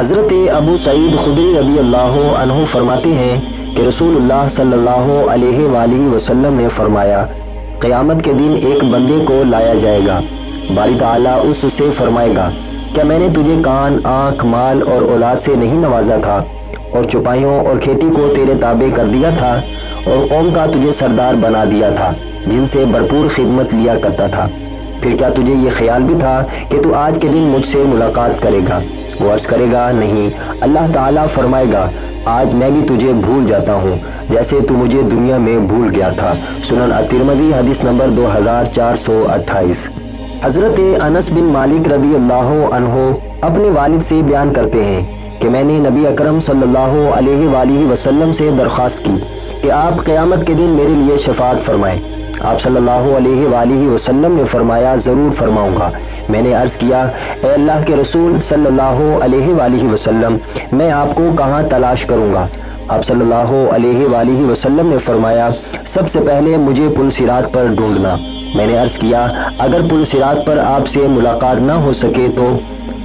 حضرت ابو سعید خدری رضی اللہ عنہ فرماتے ہیں کہ رسول اللہ صلی اللہ علیہ وآلہ وسلم نے فرمایا، قیامت کے دن ایک بندے کو لایا جائے گا، باری تعالیٰ اس سے فرمائے گا، کیا میں نے تجھے کان، آنکھ، مال اور اولاد سے نہیں نوازا تھا، اور چپائیوں اور کھیتی کو تیرے تابع کر دیا تھا، اور قوم کا تجھے سردار بنا دیا تھا جن سے بھرپور خدمت لیا کرتا تھا؟ پھر کیا تجھے یہ خیال بھی تھا کہ تو آج کے دن مجھ سے ملاقات کرے گا؟ وہ عرض کرے گا، نہیں۔ اللہ تعالیٰ فرمائے گا، آج میں بھی تجھے بھول جاتا ہوں جیسے تو مجھے دنیا میں بھول گیا تھا۔ سنن الترمذی حدیث نمبر 2428۔ حضرت انس بن مالک رضی اللہ عنہ اپنے والد سے بیان کرتے ہیں کہ میں نے نبی اکرم صلی اللہ علیہ وآلہ وسلم سے درخواست کی کہ آپ قیامت کے دن میرے لیے شفاعت فرمائیں۔ آپ صلی اللہ علیہ وآلہ وسلم نے فرمایا، ضرور فرماؤں گا۔ میں نے عرض کیا، اے اللہ کے رسول صلی اللہ علیہ وآلہ وسلم، میں آپ کو کہاں تلاش کروں گا؟ آپ صلی اللہ علیہ وآلہ وسلم نے فرمایا، سب سے پہلے مجھے پل صراط پر ڈھونڈنا۔ میں نے عرض کیا، اگر پل صراط پر آپ سے ملاقات نہ ہو سکے تو؟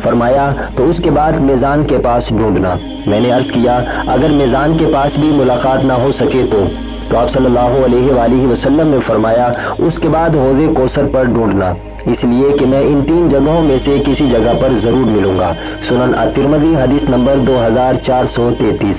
فرمایا، تو اس کے بعد میزان کے پاس ڈھونڈنا۔ میں نے عرض کیا، اگر میزان کے پاس بھی ملاقات نہ ہو سکے تو آپ صلی اللہ علیہ وآلہ وسلم نے فرمایا، اس کے بعد حوض کوثر پر ڈھونڈنا، اس لیے کہ میں ان 3 جگہوں میں سے کسی جگہ پر ضرور ملوں گا۔ سنن الترمذی حدیث نمبر 2433۔